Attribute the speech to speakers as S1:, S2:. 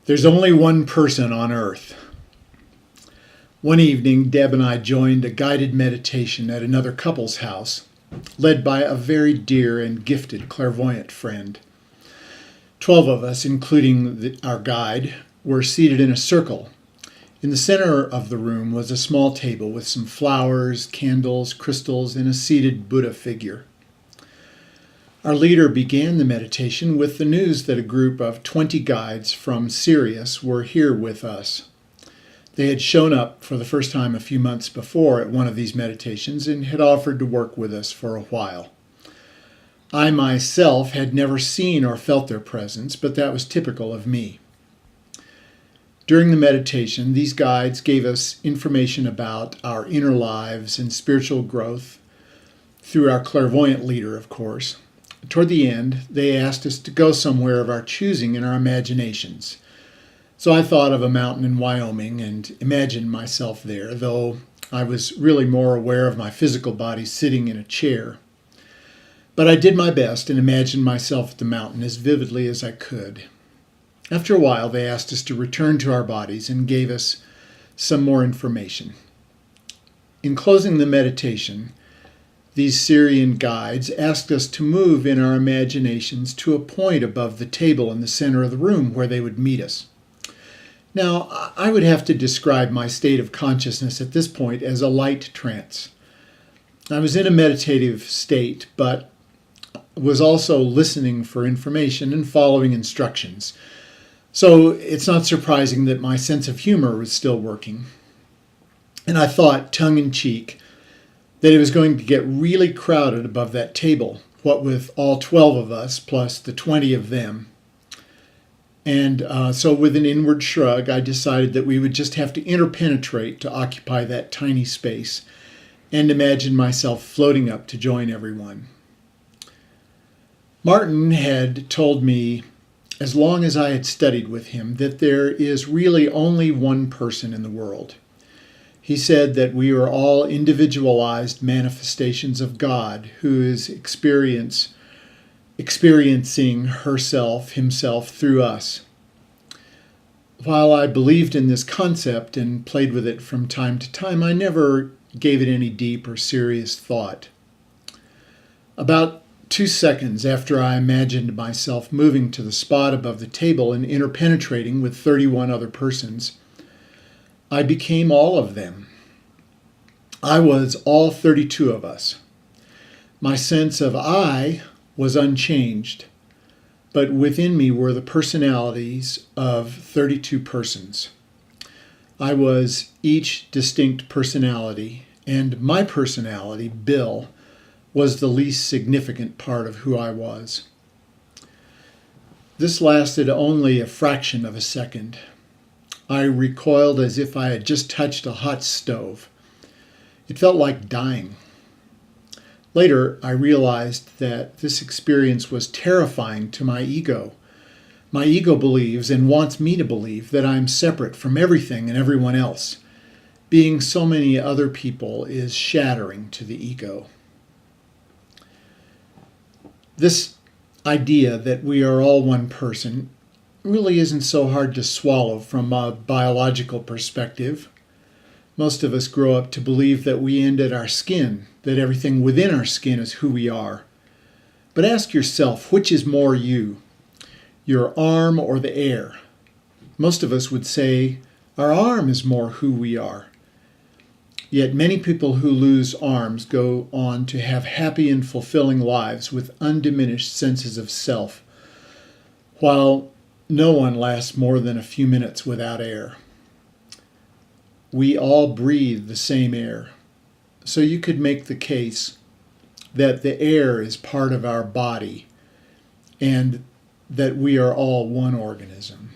S1: There's only one person on earth. One evening, Deb and I joined a guided meditation at another couple's house, led by a very dear and gifted clairvoyant friend. 12 of us, including our guide, were seated in a circle. In the center of the room was a small table with some flowers, candles, crystals, and a seated Buddha figure. Our leader began the meditation with the news that a group of 20 guides from Sirius were here with us. They had shown up for the first time a few months before at one of these meditations and had offered to work with us for a while. I myself had never seen or felt their presence, but that was typical of me. During the meditation, these guides gave us information about our inner lives and spiritual growth through our clairvoyant leader, of course. Toward the end, they asked us to go somewhere of our choosing in our imaginations. So I thought of a mountain in Wyoming and imagined myself there, though I was really more aware of my physical body sitting in a chair. But I did my best and imagined myself at the mountain as vividly as I could. After a while, they asked us to return to our bodies and gave us some more information. In closing the meditation, these Syrian guides asked us to move in our imaginations to a point above the table in the center of the room where they would meet us. Now, I would have to describe my state of consciousness at this point as a light trance. I was in a meditative state, but was also listening for information and following instructions. So it's not surprising that my sense of humor was still working. And I thought, tongue-in-cheek, that it was going to get really crowded above that table, what with all 12 of us plus the 20 of them. And so with an inward shrug, I decided that we would just have to interpenetrate to occupy that tiny space and imagine myself floating up to join everyone. Martin had told me, as long as I had studied with him, that there is really only one person in the world. He said that we are all individualized manifestations of God who is experiencing himself through us. While I believed in this concept and played with it from time to time, I never gave it any deep or serious thought. About 2 seconds after I imagined myself moving to the spot above the table and interpenetrating with 31 other persons, I became all of them. I was all 32 of us. My sense of I was unchanged, but within me were the personalities of 32 persons. I was each distinct personality, and my personality, Bill, was the least significant part of who I was. This lasted only a fraction of a second. I recoiled as if I had just touched a hot stove. It felt like dying. Later, I realized that this experience was terrifying to my ego. My ego believes and wants me to believe that I'm separate from everything and everyone else. Being so many other people is shattering to the ego. This idea that we are all one person really isn't so hard to swallow from a biological perspective. Most of us grow up to believe that we end at our skin, that everything within our skin is who we are. But ask yourself, which is more you, your arm or the air? Most of us would say our arm is more who we are. Yet many people who lose arms go on to have happy and fulfilling lives with undiminished senses of self, while no one lasts more than a few minutes without air. We all breathe the same air, so you could make the case that the air is part of our body and that we are all one organism.